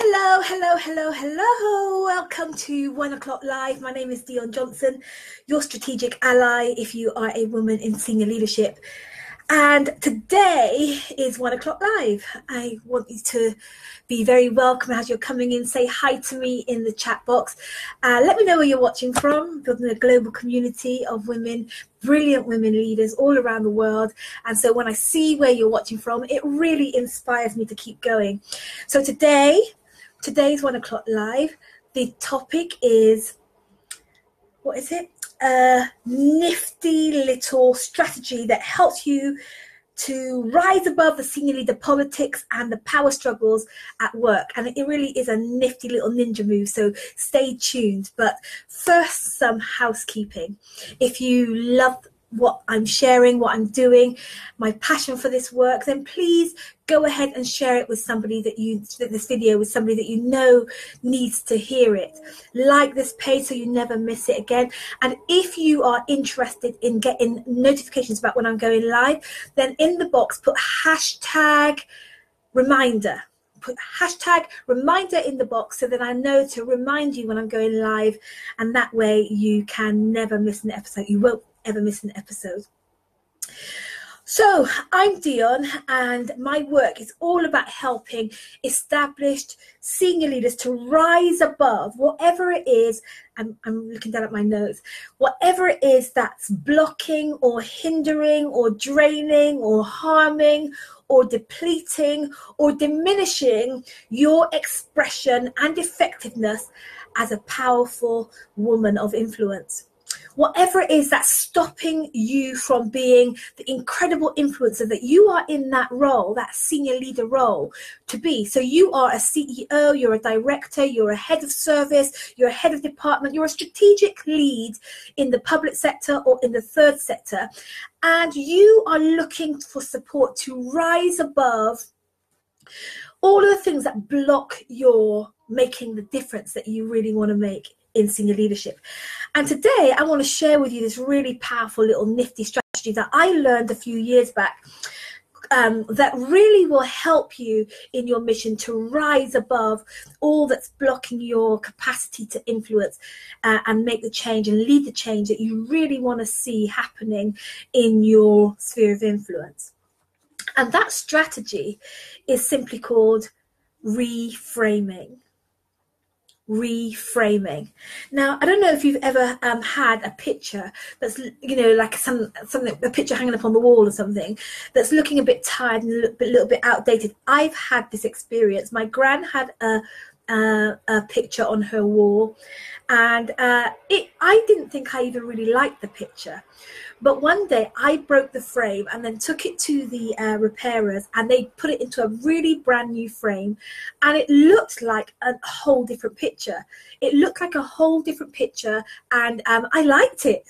Hello. Welcome to 1 o'clock live. My name is Dion Johnson, your strategic ally if you are a woman in senior leadership. And today is 1 o'clock live. I want you to be very welcome as you're coming in. Say hi to me in the chat box. Let me know where you're watching from. Building a global community of women, brilliant women leaders all around the world. And so when I see where you're watching from, it really inspires me to keep going. So today's 1 o'clock live. The topic is, what is it? A nifty little strategy that helps you to rise above the senior leader politics and the power struggles at work. And it really is a nifty little ninja move, so stay tuned. But first, some housekeeping. If you love what I'm sharing, what I'm doing, my passion for this work, then please go ahead and share it with somebody this video with somebody that you know needs to hear it. Like this page so you never miss it again. And if you are interested in getting notifications about when I'm going live, then in the box put hashtag reminder. Put hashtag reminder in the box so that I know to remind you when I'm going live, and that way you can never miss an episode. You won't ever miss an episode. So I'm Dion, and my work is all about helping established senior leaders to rise above whatever it is. I'm looking down at my notes. Whatever it is that's blocking or hindering or draining or harming or depleting or diminishing your expression and effectiveness as a powerful woman of influence. Whatever it is that's stopping you from being the incredible influencer that you are in that role, that senior leader role to be. So you are a CEO, you're a director, you're a head of service, you're a head of department, you're a strategic lead in the public sector or in the third sector, and you are looking for support to rise above all of the things that block your making the difference that you really want to make in senior leadership. And today I want to share with you this really powerful little nifty strategy that I learned a few years back that really will help you in your mission to rise above all that's blocking your capacity to influence and make the change and lead the change that you really want to see happening in your sphere of influence. And that strategy is simply called reframing. Reframing. Now, I don't know if you've ever had a picture that's, like a picture hanging up on the wall or something that's looking a bit tired and a little bit outdated. I've had this experience. My gran had a picture on her wall, and I didn't think I even really liked the picture. But one day I broke the frame and then took it to the repairers, and they put it into a really brand new frame, and it looked like a whole different picture. It looked like a whole different picture, and I liked it.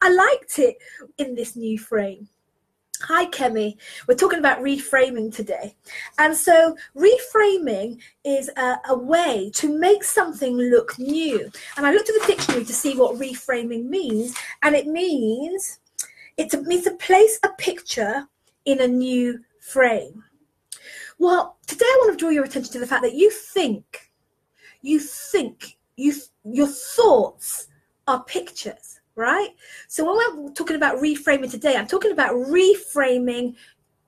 I liked it in this new frame. Hi, Kemi. We're talking about reframing today. And so reframing is a way to make something look new. And I looked at the dictionary to see what reframing means. And it means to place a picture in a new frame. Well, today I want to draw your attention to the fact that your thoughts are pictures. Right? So when we're talking about reframing today, I'm talking about reframing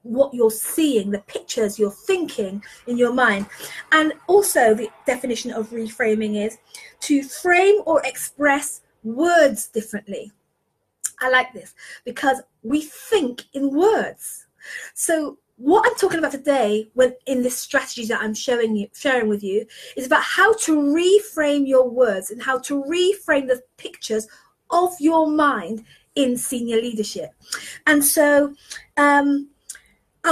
what you're seeing, the pictures you're thinking in your mind. And also the definition of reframing is to frame or express words differently. I like this because we think in words. So what I'm talking about today, when in this strategy that I'm sharing with you, is about how to reframe your words and how to reframe the pictures of your mind in senior leadership. And so I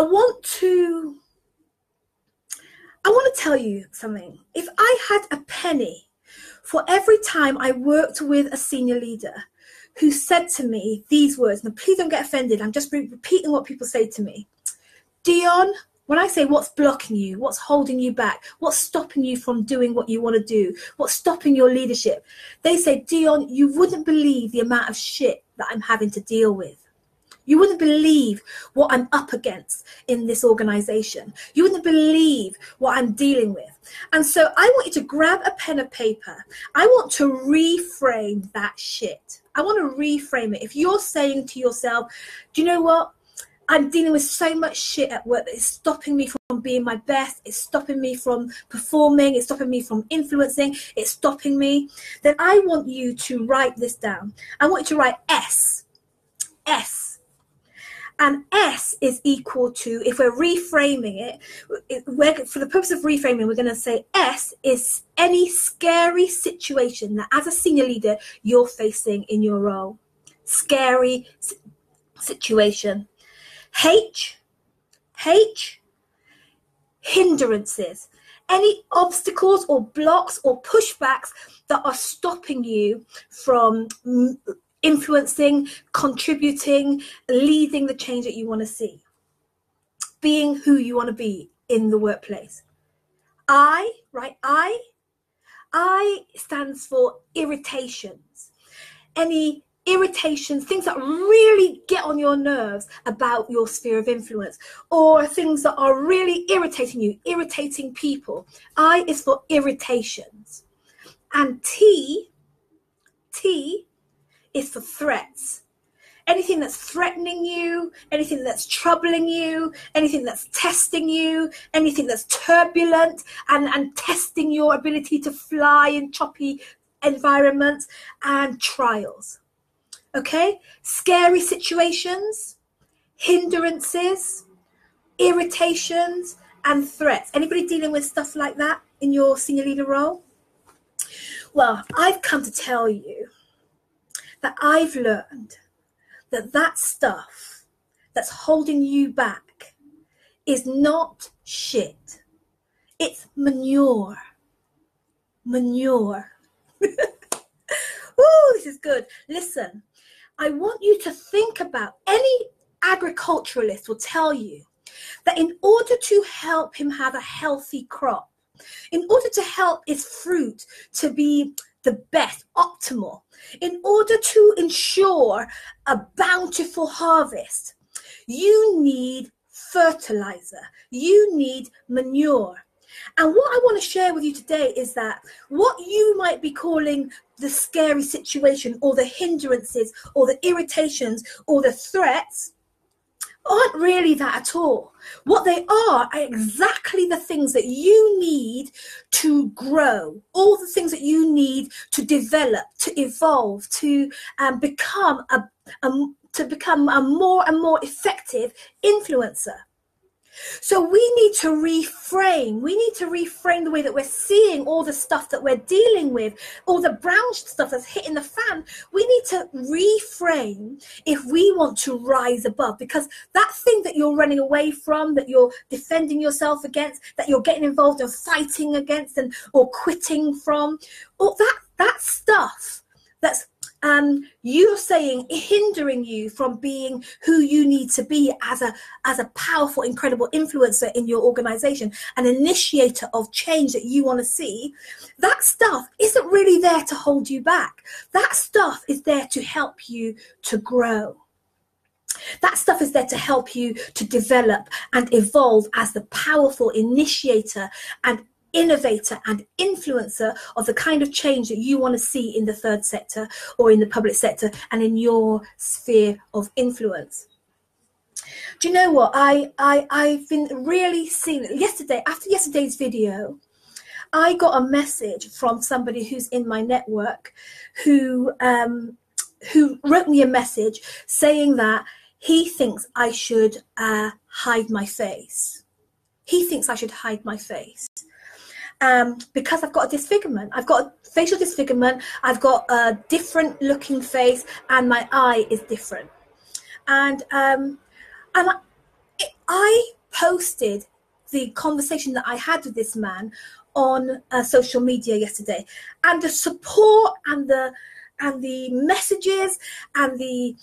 want to tell you something. If I had a penny for every time I worked with a senior leader who said to me these words, now please don't get offended, I'm just repeating what people say to me. Dion, when I say what's blocking you, what's holding you back, what's stopping you from doing what you want to do, what's stopping your leadership, they say, Dion, you wouldn't believe the amount of shit that I'm having to deal with. You wouldn't believe what I'm up against in this organization. You wouldn't believe what I'm dealing with. And so I want you to grab a pen and paper. I want to reframe that shit. I want to reframe it. If you're saying to yourself, do you know what? I'm dealing with so much shit at work that it's stopping me from being my best. It's stopping me from performing. It's stopping me from influencing. It's stopping me. Then I want you to write this down. I want you to write S. And S is equal to, if we're reframing it, for the purpose of reframing, we're going to say S is any scary situation that as a senior leader, you're facing in your role. Scary situation. H, hindrances. Any obstacles or blocks or pushbacks that are stopping you from influencing, contributing, leading the change that you want to see, being who you want to be in the workplace. I stands for irritations. Any irritations, things that really get on your nerves about your sphere of influence, or things that are really irritating you, irritating people. I is for irritations. And T is for threats. Anything that's threatening you, anything that's troubling you, anything that's testing you, anything that's turbulent and testing your ability to fly in choppy environments, and trials. Okay? Scary situations, hindrances, irritations, and threats. Anybody dealing with stuff like that in your senior leader role? Well, I've come to tell you that I've learned that stuff that's holding you back is not shit. It's manure. Manure. Ooh, this is good. Listen, I want you to think about, any agriculturalist will tell you that in order to help him have a healthy crop, in order to help his fruit to be the best, optimal, in order to ensure a bountiful harvest, you need fertilizer, you need manure. And what I want to share with you today is that what you might be calling the scary situation, or the hindrances, or the irritations, or the threats, aren't really that at all. What they are exactly the things that you need to grow, all the things that you need to develop, to evolve, to become a more and more effective influencer. So we need to reframe. We need to reframe the way that we're seeing all the stuff that we're dealing with, all the brown stuff that's hitting the fan. We need to reframe if we want to rise above, because that thing that you're running away from, that you're defending yourself against, that you're getting involved in fighting against or quitting from, all that stuff that's you're saying hindering you from being who you need to be as a powerful, incredible influencer in your organization, an initiator of change that you want to see, that stuff isn't really there to hold you back. That stuff is there to help you to grow. That stuff is there to help you to develop and evolve as the powerful initiator and innovator and influencer of the kind of change that you want to see in the third sector, or in the public sector, and in your sphere of influence. Do you know what? I've been really seeing yesterday, after yesterday's video, I got a message from somebody who's in my network who wrote me a message saying that he thinks I should hide my face. He thinks I should hide my face. Because I've got a disfigurement. I've got a facial disfigurement. I've got a different looking face, and my eye is different. And I posted the conversation that I had with this man on social media yesterday, and the support and the messages and the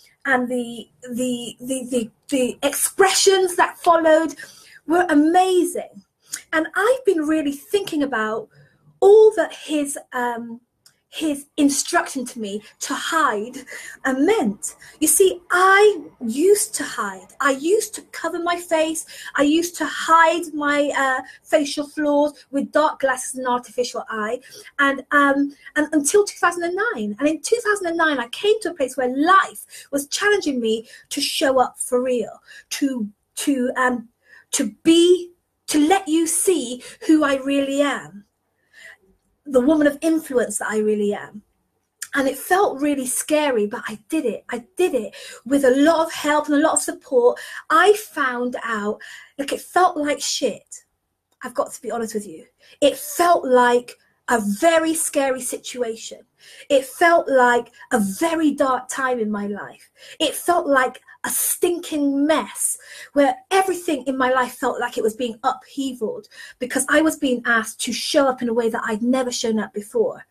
expressions that followed were amazing. And I've been really thinking about all that his his instruction to me to hide meant. You see, I used to hide. I used to cover my face. I used to hide my facial flaws with dark glasses and artificial eye, and until 2009. And in 2009, I came to a place where life was challenging me to show up for real, to let you see who I really am, the woman of influence that I really am. And it felt really scary, but I did it. I did it with a lot of help and a lot of support. I found out, like, it felt like shit. I've got to be honest with you. It felt like a very scary situation. It felt like a very dark time in my life. It felt like a stinking mess where everything in my life felt like it was being upheavaled because I was being asked to show up in a way that I'd never shown up before.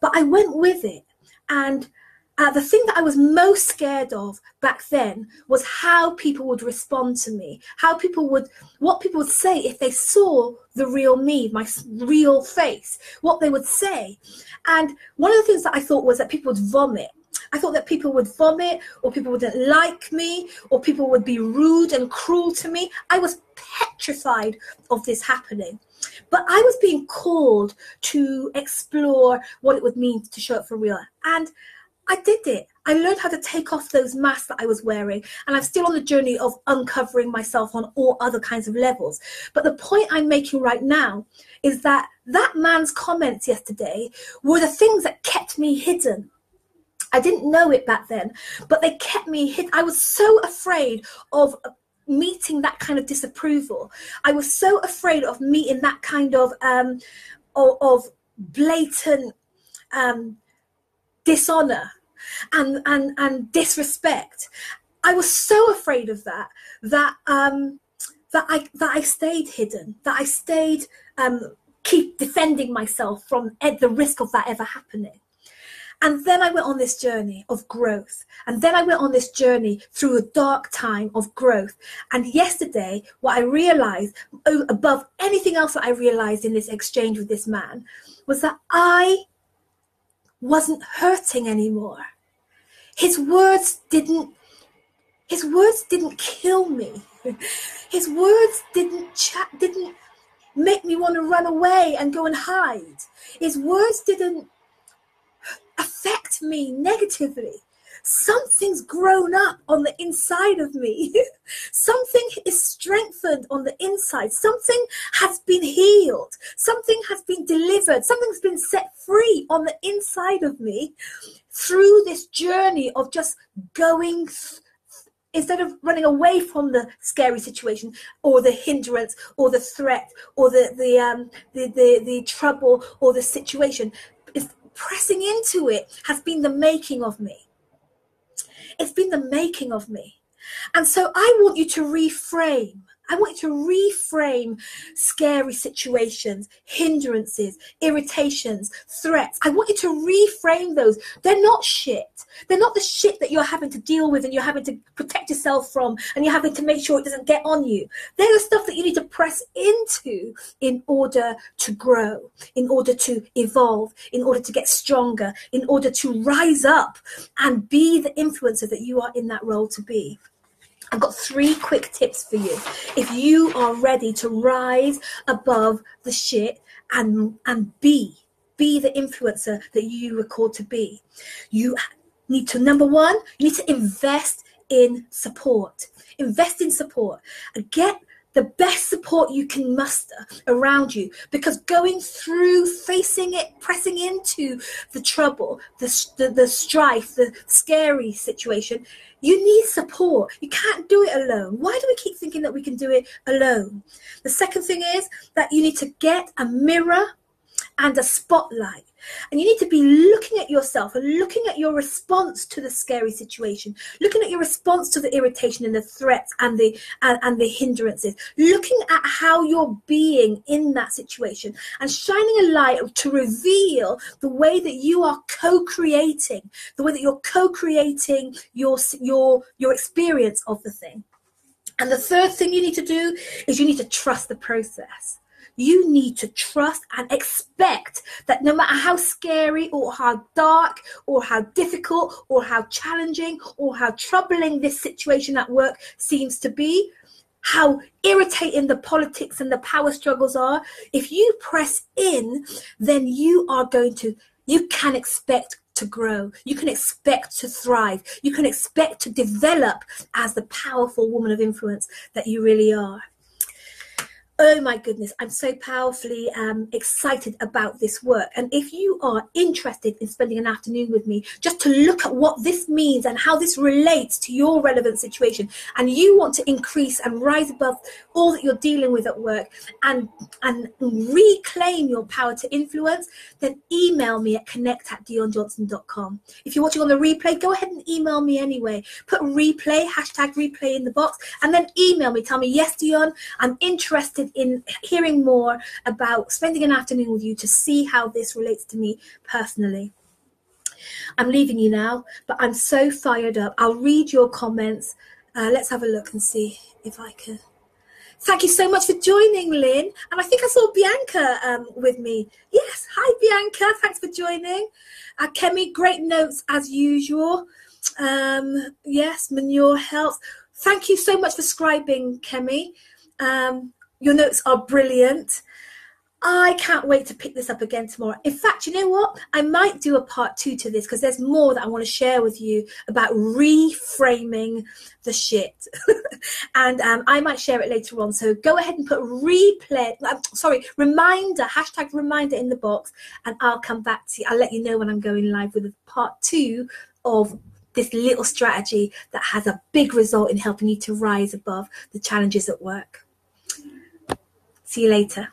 But I went with it. And the thing that I was most scared of back then was how people would respond to me, what people would say if they saw the real me, my real face, what they would say. And one of the things that I thought was that people would vomit. I thought that people would vomit, or people wouldn't like me, or people would be rude and cruel to me. I was petrified of this happening. But I was being called to explore what it would mean to show up for real. And I did it. I learned how to take off those masks that I was wearing. And I'm still on the journey of uncovering myself on all other kinds of levels. But the point I'm making right now is that man's comments yesterday were the things that kept me hidden. I didn't know it back then, but they kept me hidden. I was so afraid of meeting that kind of disapproval. I was so afraid of meeting that kind of blatant dishonor and disrespect. I was so afraid of that I stayed hidden, that I stayed keep defending myself from the risk of that ever happening. And then I went on this journey of growth. And then I went on this journey through a dark time of growth. And yesterday, what I realized, above anything else that I realized in this exchange with this man, was that I wasn't hurting anymore. His words didn't kill me. His words didn't make me want to run away and go and hide. His words didn't affect me negatively. Something's grown up on the inside of me. Something is strengthened on the inside. Something has been healed. Something has been delivered. Something's been set free on the inside of me through this journey of just going instead of running away from the scary situation or the hindrance or the threat or the trouble or the situation. Pressing into it has been the making of me. It's been the making of me. And so I want you to reframe. I want you to reframe scary situations, hindrances, irritations, threats. I want you to reframe those. They're not shit. They're not the shit that you're having to deal with and you're having to protect yourself from and you're having to make sure it doesn't get on you. They're the stuff that you need to press into in order to grow, in order to evolve, in order to get stronger, in order to rise up and be the influencer that you are in that role to be. I've got 3 quick tips for you. If you are ready to rise above the shit and be the influencer that you were called to be, you need to, number 1, you need to invest in support. Invest in support and get the best support you can muster around you, because going through, facing it, pressing into the trouble, the strife, the scary situation, you need support. You can't do it alone. Why do we keep thinking that we can do it alone? The second thing is that you need to get a mirror and a spotlight. And you need to be looking at yourself and looking at your response to the scary situation, looking at your response to the irritation and the threats and the hindrances, looking at how you're being in that situation and shining a light to reveal the way that you are co-creating, the way that you're co-creating your experience of the thing. And the third thing you need to do is you need to trust the process. You need to trust and expect that no matter how scary or how dark or how difficult or how challenging or how troubling this situation at work seems to be, how irritating the politics and the power struggles are, if you press in, then you can expect to grow. You can expect to thrive. You can expect to develop as the powerful woman of influence that you really are. Oh my goodness, I'm so powerfully excited about this work. And if you are interested in spending an afternoon with me, just to look at what this means and how this relates to your relevant situation, and you want to increase and rise above all that you're dealing with at work and reclaim your power to influence, then email me at connect@dionjohnson.com. If you're watching on the replay, go ahead and email me anyway. Put replay, #replay in the box, and then email me. Tell me, yes, Dion, I'm interested in hearing more about spending an afternoon with you to see how this relates to me personally. I'm leaving you now, but I'm so fired up. I'll read your comments. Let's have a look and see if I can. Thank you so much for joining, Lynn. And I think I saw Bianca with me. Yes, hi, Bianca. Thanks for joining. Kemi, great notes as usual. Yes, manure health. Thank you so much for scribing, Kemi. Your notes are brilliant. I can't wait to pick this up again tomorrow. In fact, you know what? I might do a part 2 to this because there's more that I want to share with you about reframing the shit. And I might share it later on. So go ahead and put reminder, #reminder in the box, and I'll come back to you. I'll let you know when I'm going live with part 2 of this little strategy that has a big result in helping you to rise above the challenges at work. See you later.